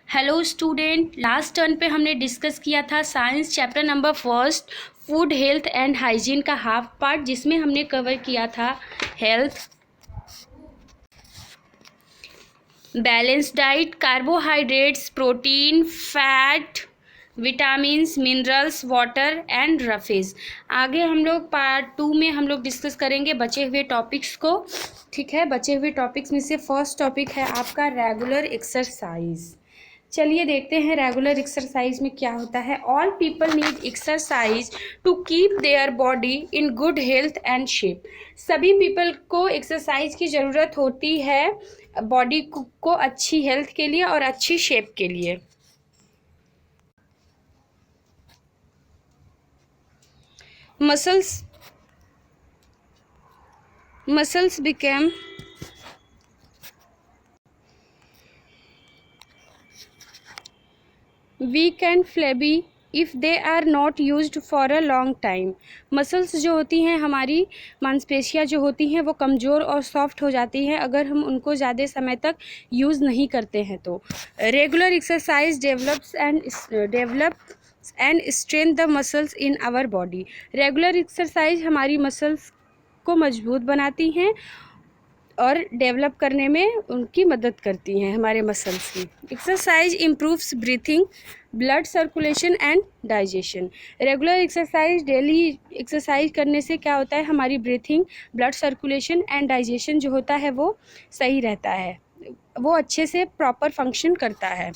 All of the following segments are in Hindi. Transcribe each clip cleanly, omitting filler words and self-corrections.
हेलो स्टूडेंट, लास्ट टर्न पे हमने डिस्कस किया था science chapter number first food health and hygiene का हाफ पार्ट, जिसमें हमने कवर किया था health, balance diet, carbohydrates, protein, fat, vitamins, minerals, water and roughage. आगे हम लोग पार्ट 2 में हम लोग डिस्कस करेंगे बचे हुए टॉपिक्स को। ठीक है, बचे हुए टॉपिक्स में से फर्स्ट टॉपिक है आपका रेगुलर एक्सरसाइज। चलिए देखते हैं रेगुलर एक्सरसाइज में क्या होता है। All people need exercise to keep their body in good health and shape. सभी पीपल को एक्सरसाइज की ज़रूरत होती है बॉडी को अच्छी हेल्थ के लिए और अच्छी शेप के लिए। Muscles become weak and flabby if they are not used for a long time। Muscles जो होती हैं, हमारी मांसपेशियां जो होती हैं, वो कमज़ोर और सॉफ्ट हो जाती हैं अगर हम उनको ज़्यादा समय तक यूज़ नहीं करते हैं तो। Regular exercise develops and strength the muscles in our body. Regular exercise हमारी मसल्स को मजबूत बनाती हैं और डेवलप करने में उनकी मदद करती हैं हमारे मसल्स की। Exercise improves breathing, blood circulation and digestion. Regular exercise, daily exercise करने से क्या होता है, हमारी breathing, blood circulation and digestion जो होता है वो सही रहता है, वो अच्छे से प्रॉपर फंक्शन करता है।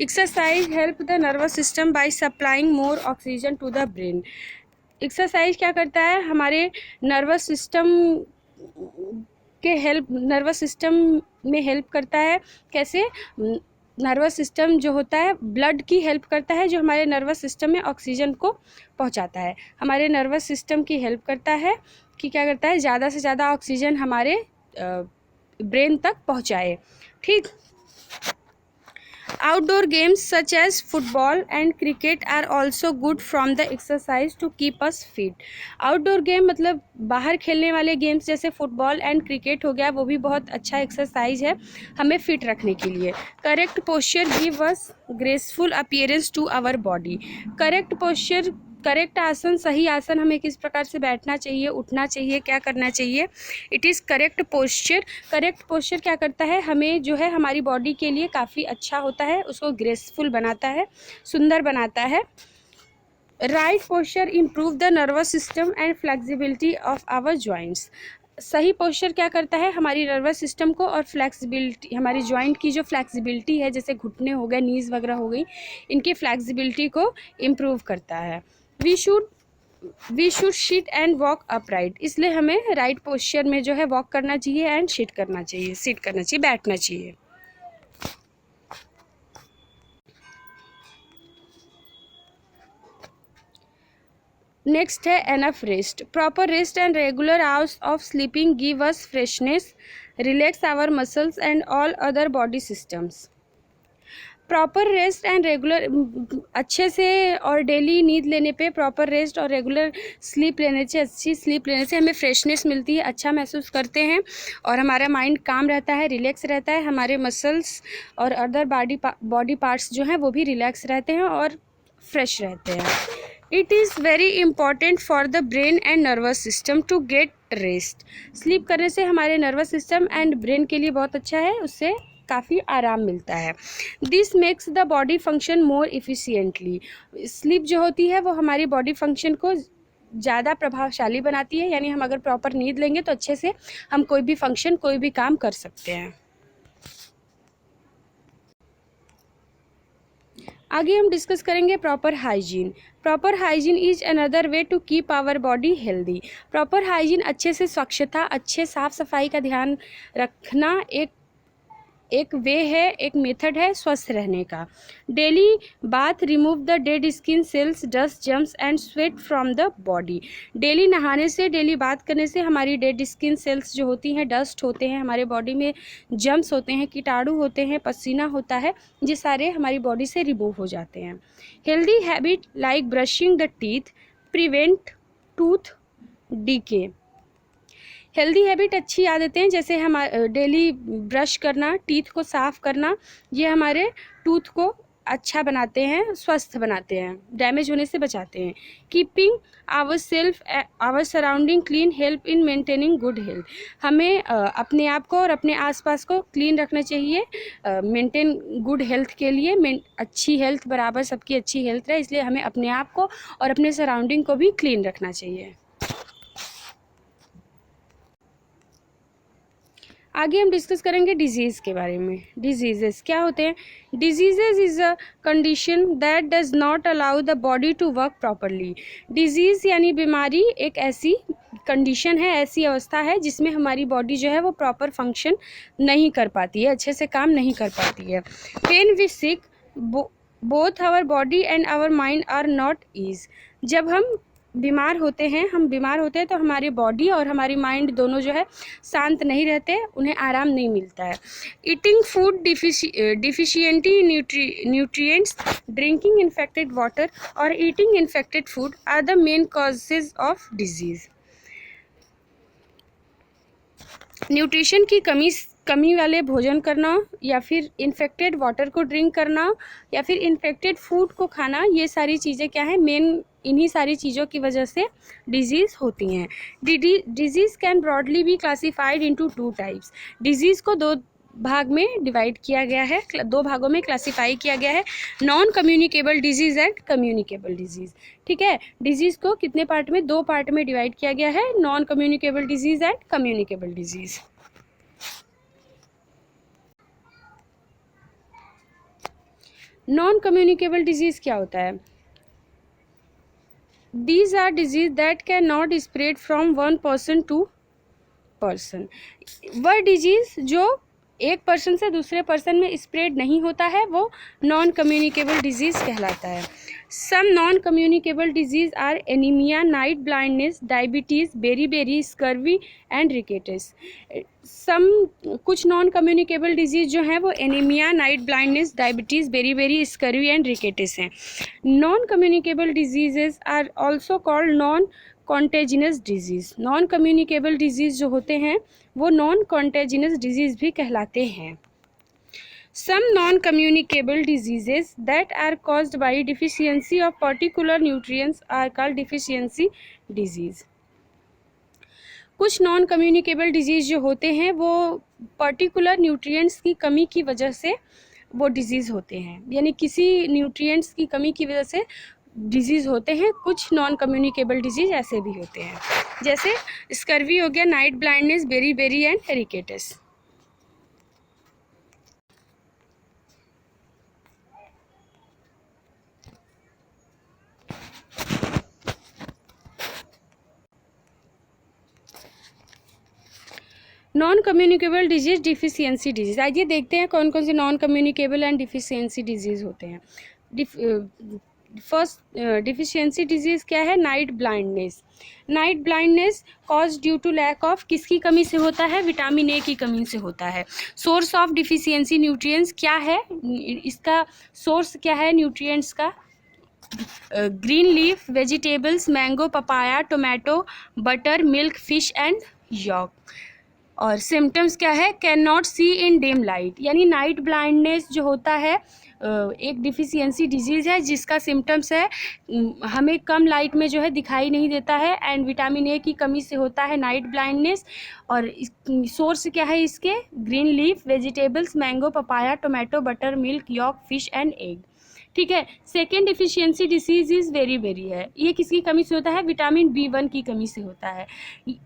Exercise help the nervous system by supplying more oxygen to the brain. Exercise क्या करता है, हमारे नर्वस सिस्टम में हेल्प करता है। कैसे? नर्वस सिस्टम जो होता है ब्लड की हेल्प करता है, जो हमारे नर्वस सिस्टम में ऑक्सीजन को पहुंचाता है। हमारे नर्वस सिस्टम की हेल्प करता है कि क्या करता है, ज़्यादा से ज़्यादा ऑक्सीजन हमारे ब्रेन तक पहुंचाए। ठीक। Outdoor games such as football and cricket are also good from the exercise to keep us fit। Outdoor game मतलब बाहर खेलने वाले गेम्स जैसे फुटबॉल एंड क्रिकेट हो गया, वो भी बहुत अच्छा एक्सरसाइज है हमें फिट रखने के लिए। Correct posture give us graceful appearance to our body. Correct posture, correct आसन, सही आसन, हमें किस प्रकार से बैठना चाहिए, उठना चाहिए, क्या करना चाहिए, it is correct posture. Correct posture क्या करता है, हमें जो है हमारी बॉडी के लिए काफ़ी अच्छा होता है, उसको ग्रेसफुल बनाता है, सुंदर बनाता है। Right posture improve the nervous system and flexibility of our joints. सही पोस्चर क्या करता है, हमारी नर्वस सिस्टम को और फ्लेक्सिबिलिटी, हमारी जॉइंट की जो फ्लेक्सिबिलिटी है, जैसे घुटने हो गए, नीज़ वगैरह हो गई, इनकी फ्लेक्सिबिलिटी को इम्प्रूव करता है। We should sit and walk upright. इसलिए हमें राइट पोस्चर में जो है वॉक करना चाहिए एंड सिट करना चाहिए, बैठना चाहिए। नेक्स्ट है enough rest. Proper rest and regular hours of sleeping give us freshness, relax our muscles and all other body systems. Proper rest and regular, अच्छे से और डेली नींद लेने पे, प्रॉपर रेस्ट और रेगुलर स्लीप लेने से, अच्छी स्लीप लेने से हमें फ्रेशनेस मिलती है, अच्छा महसूस करते हैं और हमारा माइंड काम रहता है, रिलैक्स रहता है। हमारे मसल्स और अदर बॉडी पार्ट्स जो हैं वो भी रिलैक्स रहते हैं और फ्रेश रहते हैं। It is very important for the brain and nervous system to get rest. Sleep करने से हमारे नर्वस सिस्टम एंड ब्रेन के लिए बहुत अच्छा है, उससे काफ़ी आराम मिलता है। This makes the body function more efficiently. Sleep जो होती है वो हमारी बॉडी फंक्शन को ज़्यादा प्रभावशाली बनाती है, यानी हम अगर प्रॉपर नींद लेंगे तो अच्छे से हम कोई भी फंक्शन, कोई भी काम कर सकते हैं। आगे हम डिस्कस करेंगे proper hygiene. Proper hygiene is another way to keep our body healthy. Proper hygiene, अच्छे से स्वच्छता, अच्छे साफ सफाई का ध्यान रखना एक वे है, एक मेथड है स्वस्थ रहने का। Daily bath remove the dead skin cells, dust, germs and sweat from the body. Daily नहाने से, डेली बात करने से हमारी डेड स्किन सेल्स जो होती हैं, डस्ट होते हैं हमारे बॉडी में, जम्स होते हैं, कीटाणु होते हैं, पसीना होता है, ये सारे हमारी बॉडी से रिमूव हो जाते हैं। Healthy habit like brushing the teeth prevent tooth decay. Healthy habit, अच्छी आदतें, जैसे हम डेली ब्रश करना, टीथ को साफ़ करना, ये हमारे टूथ को अच्छा बनाते हैं, स्वस्थ बनाते हैं, डैमेज होने से बचाते हैं। Keeping our surrounding clean help in maintaining good health. हमें अपने आप को और अपने आसपास को क्लीन रखना चाहिए मेंटेन गुड हेल्थ के लिए। अच्छी हेल्थ बराबर सबकी अच्छी हेल्थ रहे, इसलिए हमें अपने आप को और अपने सराउंडिंग को भी क्लीन रखना चाहिए। आगे हम डिस्कस करेंगे डिजीज़ के बारे में। डिजीज़ेस क्या होते हैं? Diseases is a condition that does not allow the body to work properly. Disease यानी बीमारी एक ऐसी कंडीशन है, ऐसी अवस्था है जिसमें हमारी बॉडी जो है वो प्रॉपर फंक्शन नहीं कर पाती है, अच्छे से काम नहीं कर पाती है। When we sick both our body and our mind are not ease. जब हम बीमार होते हैं तो हमारी बॉडी और हमारी माइंड दोनों जो है शांत नहीं रहते, उन्हें आराम नहीं मिलता है। Eating food deficient nutrients, drinking infected water और eating infected food are the main causes of disease. Nutrition की कमी वाले भोजन करना, या फिर इन्फेक्टेड वाटर को ड्रिंक करना, या फिर इन्फेक्टेड फूड को खाना, ये सारी चीज़ें क्या है, मेन इन्हीं सारी चीज़ों की वजह से डिजीज़ होती हैं। Disease can broadly be classified into 2 types. Disease को दो भाग में डिवाइड किया गया है, 2 भागों में क्लासिफाई किया गया है, non communicable disease and communicable disease. ठीक है, डिजीज़ को कितने पार्ट में? 2 पार्ट में डिवाइड किया गया है, non communicable disease and communicable disease. Non communicable disease क्या होता है? These are disease that cannot spread from one person to person। वह डिजीज़ जो एक पर्सन से दूसरे पर्सन में स्प्रेड नहीं होता है वो नॉन कम्युनिकेबल डिजीज़ कहलाता है। Some non communicable disease are anaemia, night blindness, diabetes, beri scurvy and rickets. कुछ नॉन कम्युनिकेबल डिजीज़ जो हैं वो anaemia, night blindness, diabetes, beri scurvy and rickets हैं। Non communicable diseases are also called non contagious disease. Non communicable disease जो होते हैं वो नॉन कॉन्टेजिनस डिजीज़ भी कहलाते हैं। Some non-communicable diseases that are caused by deficiency of particular nutrients are called deficiency disease। कुछ नॉन कम्युनिकेबल डिजीज़ जो होते हैं वो पर्टिकुलर न्यूट्रिएंट्स की कमी की वजह से वो डिजीज़ होते हैं, यानी किसी न्यूट्रिएंट्स की कमी की वजह से डिजीज़ होते हैं। कुछ नॉन कम्युनिकेबल डिजीज़ ऐसे भी होते हैं, जैसे स्कर्वी हो गया, night blindness, beri and rickets. Non communicable disease, deficiency disease. आइए देखते हैं कौन कौन से non communicable and deficiency disease होते हैं। फर्स्ट डिफिशियंसी डिजीज़ क्या है? Night blindness. Night blindness cause due to lack of, किसकी कमी से होता है? विटामिन ए की कमी से होता है। सोर्स ऑफ डिफिशियंसी न्यूट्रिएंट्स क्या है? इसका सोर्स क्या है न्यूट्रिएंट्स का? Green leaf vegetables, mango, papaya, tomato, butter, milk, fish and yolk. और सिम्टम्स क्या है? Can not see in dim light, यानी नाइट ब्लाइंडनेस जो होता है एक डिफिशियंसी डिजीज़ है जिसका सिम्टम्स है हमें कम लाइट में जो है दिखाई नहीं देता है, एंड विटामिन ए की कमी से होता है नाइट ब्लाइंडनेस। और सोर्स क्या है इसके? Green leaf vegetables, mango, papaya, tomato, butter, milk, yolk, fish and egg. ठीक है। Second deficiency disease is very है, ये किसकी कमी से होता है? विटामिन B1 की कमी से होता है।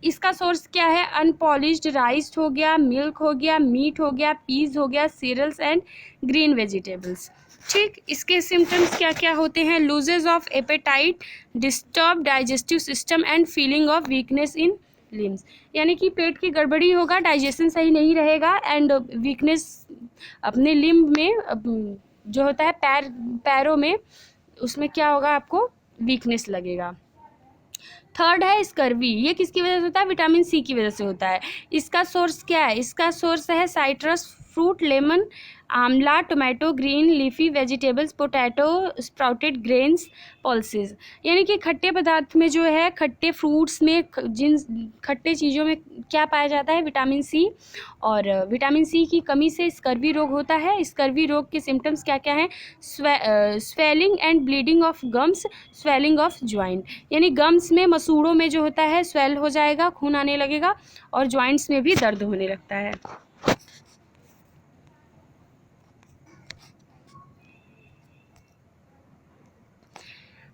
इसका सोर्स क्या है? अनपॉलिश्ड राइस हो गया, मिल्क हो गया, मीट हो गया, पीज हो गया, सीरियल्स एंड ग्रीन वेजिटेबल्स। ठीक, इसके सिम्टम्स क्या क्या होते हैं? Loses of appetite, disturb digestive system and feeling of weakness in limbs, यानी कि पेट की गड़बड़ी होगा, डाइजेशन सही नहीं रहेगा, एंड वीकनेस अपने लिम्ब में जो होता है पैरों में, उसमें क्या होगा? आपको वीकनेस लगेगा। थर्ड है स्कर्वी, ये किसकी वजह से होता है? विटामिन सी की वजह से होता है। इसका सोर्स क्या है? इसका सोर्स है साइट्रस फ्रूट, लेमन, आंवला, tomato, green leafy vegetables, potato, sprouted grains, pulses. यानी कि खट्टे पदार्थ में जो है, खट्टे फ्रूट्स में, जिन खट्टे चीज़ों में क्या पाया जाता है, विटामिन सी। और विटामिन सी की कमी से स्कर्वी रोग होता है। स्कर्वी रोग के सिम्टम्स क्या क्या हैं? Swelling and bleeding of gums, swelling of joint. यानी गम्स में, मसूड़ों में जो होता है स्वेल हो जाएगा, खून आने लगेगा, और ज्वाइंट्स में भी दर्द होने लगता है।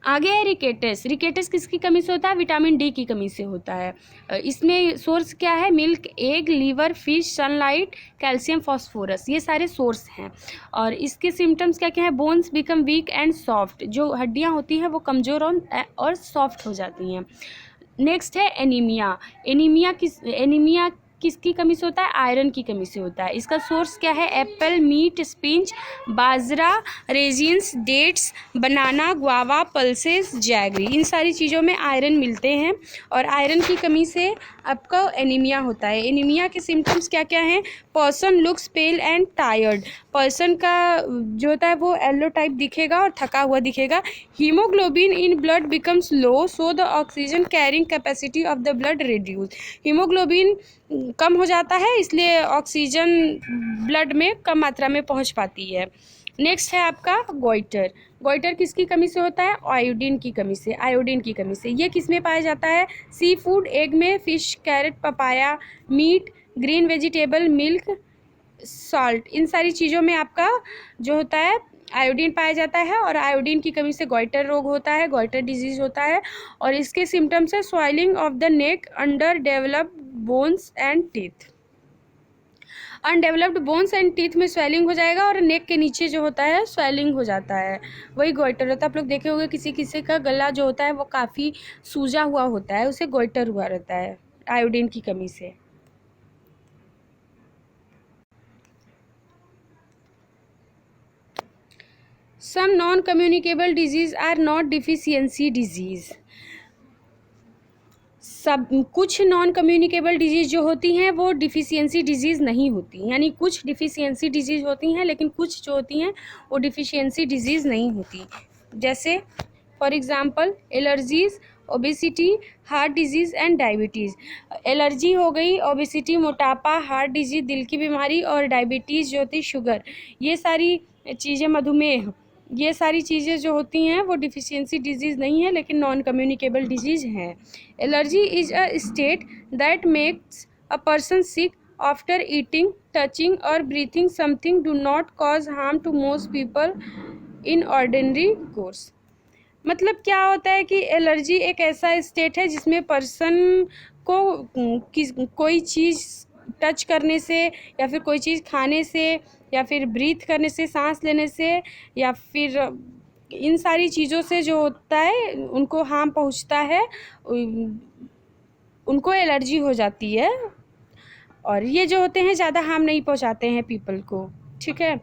आगे है रिकेटस। रिकेटस किसकी कमी से होता है? विटामिन डी की कमी से होता है। इसमें सोर्स क्या है? Milk, egg, liver, fish, sunlight, calcium, phosphorus, ये सारे सोर्स हैं। और इसके सिम्टम्स क्या क्या है? Bones become weak and soft, जो हड्डियां होती हैं वो कमज़ोर और सॉफ्ट हो जाती हैं। नेक्स्ट है एनीमिया। एनीमिया किसकी कमी से होता है? आयरन की कमी से होता है। इसका सोर्स क्या है? एप्पल, मीट, स्पिंच, बाजरा, रेजिन्स, डेट्स, बनाना, गुआवा, पल्सेस, जैगरी, इन सारी चीज़ों में आयरन मिलते हैं, और आयरन की कमी से आपका एनीमिया होता है। एनीमिया के सिम्टम्स क्या क्या हैं? Person looks pale and tired, person का जो होता है वो येलो टाइप दिखेगा और थका हुआ दिखेगा। Haemoglobin in blood becomes low, so the oxygen carrying capacity of the blood reduce. Haemoglobin कम हो जाता है, इसलिए ऑक्सीजन ब्लड में कम मात्रा में पहुंच पाती है। नेक्स्ट है आपका गोइटर। गोइटर किसकी कमी से होता है? आयोडीन की कमी से, आयोडीन की कमी से। ये किस में पाया जाता है? सी फूड, एग में, fish, carrot, papaya, meat, green vegetable, milk, salt, इन सारी चीज़ों में आपका जो होता है आयोडीन पाया जाता है। और आयोडीन की कमी से गोइटर रोग होता है, गोइटर डिजीज होता है। और इसके सिम्टम्स है swelling of the neck, under developed bones and teeth. Undeveloped bones and teeth में स्वेलिंग हो जाएगा, और नेक के नीचे जो होता है स्वेलिंग हो जाता है, वही गोइटर होता है। आप लोग देखे होंगे किसी किसी का गला जो होता है वो काफ़ी सूजा हुआ होता है, उसे गोइटर हुआ रहता है आयोडीन की कमी से। Some non communicable disease are not deficiency disease. सब कुछ नॉन कम्युनिकेबल डिजीज़ जो होती हैं वो डिफिशियंसी डिजीज़ नहीं होती, यानी कुछ डिफिशियंसी डिजीज़ होती हैं लेकिन कुछ जो होती हैं वो डिफिशियंसी डिजीज़ नहीं होती। जैसे for example allergies, obesity, heart disease and diabetes. Allergy हो गई, ओबेसिटी मोटापा, हार्ट डिजीज़ दिल की बीमारी, और डायबिटीज़ जो होती शुगर, ये सारी चीज़ें, मधुमेह, ये सारी चीज़ें जो होती हैं वो डिफिशियंसी डिजीज़ नहीं है लेकिन नॉन कम्युनिकेबल डिजीज़ हैं। Allergy is a state that makes a person sick after eating, touching और breathing something do not cause harm to most people in ordinary course. मतलब क्या होता है कि एलर्जी एक ऐसा स्टेट है जिसमें पर्सन को कोई चीज़ टच करने से, या फिर कोई चीज़ खाने से, या फिर ब्रीथ करने से, सांस लेने से, या फिर इन सारी चीज़ों से जो होता है उनको हार्म पहुंचता है, उनको एलर्जी हो जाती है। और ये जो होते हैं ज़्यादा हार्म नहीं पहुंचाते हैं पीपल को, ठीक है।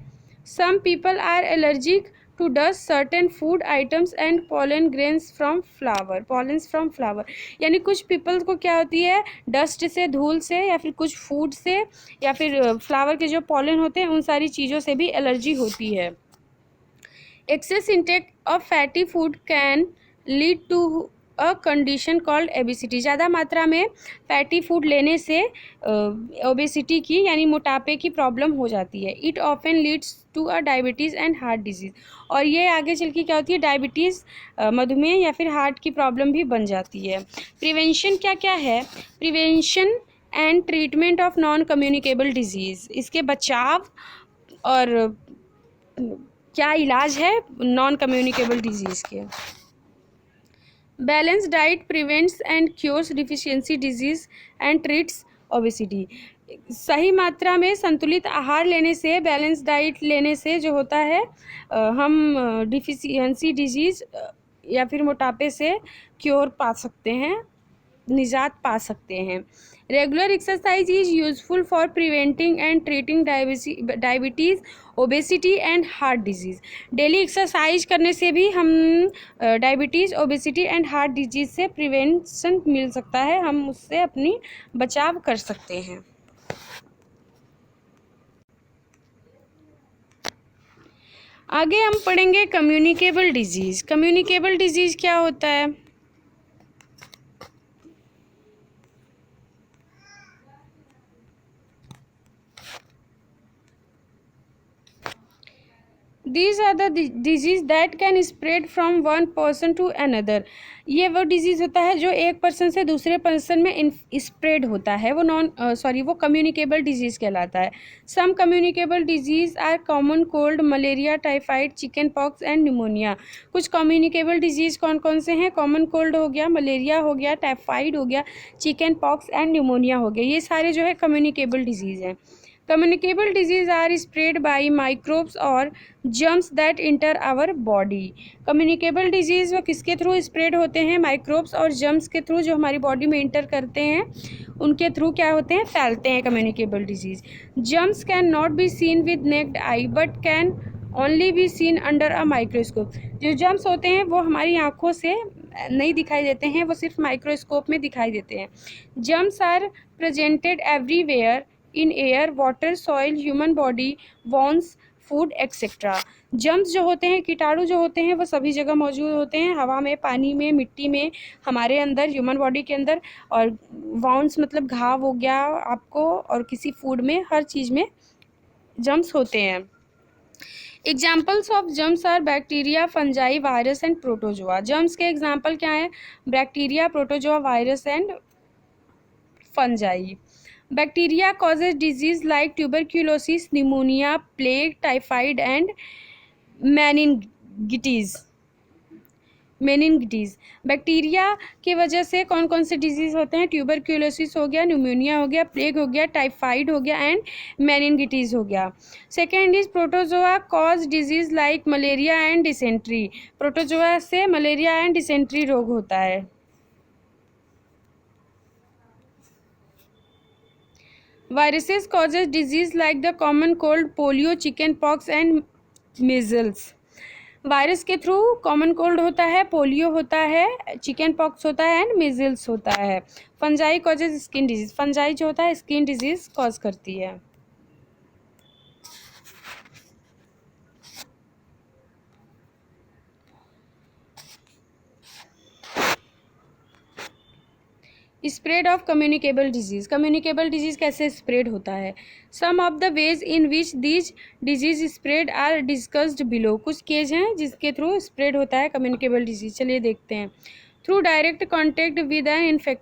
Some people are allergic to dust, certain food items and pollen grains from flower, pollens from flower. यानी कुछ पीपल को क्या होती है, डस्ट से, धूल से, या फिर कुछ फूड से, या फिर फ्लावर के जो पॉलन होते हैं उन सारी चीज़ों से भी एलर्जी होती है। Excess intake of fatty food can lead to a condition called obesity. ज़्यादा मात्रा में फैटी फूड लेने से ओबेसिटी की यानी मोटापे की प्रॉब्लम हो जाती है। It often leads to a diabetes and heart disease, और ये आगे चल के क्या होती है, डायबिटीज़, मधुमेह या फिर हार्ट की प्रॉब्लम भी बन जाती है। प्रिवेंशन क्या क्या है? Prevention and treatment of non communicable disease, इसके बचाव और क्या इलाज है नॉन कम्युनिकेबल डिजीज़ के। Balance diet prevents and cures deficiency disease and treats obesity. सही मात्रा में संतुलित आहार लेने से, बैलेंस डाइट लेने से जो होता है हम डिफिशियंसी डिजीज़ या फिर मोटापे से क्योर पा सकते हैं, निजात पा सकते हैं। Regular exercise is useful for preventing and treating diabetes, obesity and heart disease. Daily exercise करने से भी हम diabetes, obesity and heart disease से प्रिवेंशन मिल सकता है, हम उससे अपनी बचाव कर सकते हैं। आगे हम पढ़ेंगे कम्युनिकेबल डिजीज़। कम्युनिकेबल डिजीज़ क्या होता है? These are the disease that can spread from one person to another। ये वो डिजीज़ होता है जो एक पर्सन से दूसरे पर्सन में स्प्रेड होता है, वो कम्युनिकेबल डिजीज़ कहलाता है। Some communicable disease are common cold, malaria, typhoid, chickenpox and pneumonia. कुछ कम्युनिकेबल डिजीज़ कौन कौन से हैं? कॉमन कोल्ड हो गया, मलेरिया हो गया, टाइफाइड हो गया, चिकन पॉक्स एंड न्यूमोनिया हो गया। ये सारे जो है कम्युनिकेबल डिजीज़ हैं। Communicable disease are spread by microbes और germs that enter our body. Communicable disease वो किसके थ्रू स्प्रेड होते हैं? माइक्रोब्स और जर्म्स के थ्रू, जो हमारी बॉडी में इंटर करते हैं उनके थ्रू क्या होते हैं? फैलते हैं communicable disease. Germs can not be seen with necked I but can only be seen under a microscope. जो जर्म्स होते हैं वो हमारी आँखों से नहीं दिखाई देते हैं, वो सिर्फ माइक्रोस्कोप में दिखाई देते हैं। Germs are presented everywhere in air, water, soil, human body, bones, food etcetera. Germs जो होते हैं, कीटाणु जो होते हैं, वो सभी जगह मौजूद होते हैं, हवा में, पानी में, मिट्टी में, हमारे अंदर, ह्यूमन बॉडी के अंदर। और वाउंड्स मतलब घाव हो गया आपको, और किसी फूड में, हर चीज़ में जर्म्स होते हैं। Examples of germs are bacteria, fungi, virus and protozoa. Germs के एग्जाम्पल क्या हैं? Bacteria, protozoa, virus and fungi. Bacteria causes disease like tuberculosis, pneumonia, plague, typhoid and meningitis। Bacteria की वजह से कौन कौन से डिजीज़ होते हैं? ट्यूबरक्यूलोसिस हो गया, न्यूमोनिया हो गया, प्लेग हो गया, टाइफाइड हो गया एंड मेनिनगिटीज़ हो गया। Second is protozoa cause disease like malaria and dysentery. Protozoa से मलेरिया एंड डिसेंट्री रोग होता है। Viruses causes disease like the common cold, polio, chicken pox and measles। Virus के थ्रू कॉमन कोल्ड होता है, पोलियो होता है, चिकन पॉक्स होता है एंड मीजल्स होता है। Fungi causes skin disease. Fungi जो होता है स्किन डिजीज कॉज करती है। Spread of communicable disease. Communicable disease कैसे स्प्रेड होता है? Some of the ways in which these disease spread are discussed below. कुछ केज हैं जिसके थ्रू स्प्रेड होता है कम्युनिकेबल डिजीज़। चलिए देखते हैं। Through direct contact with an infect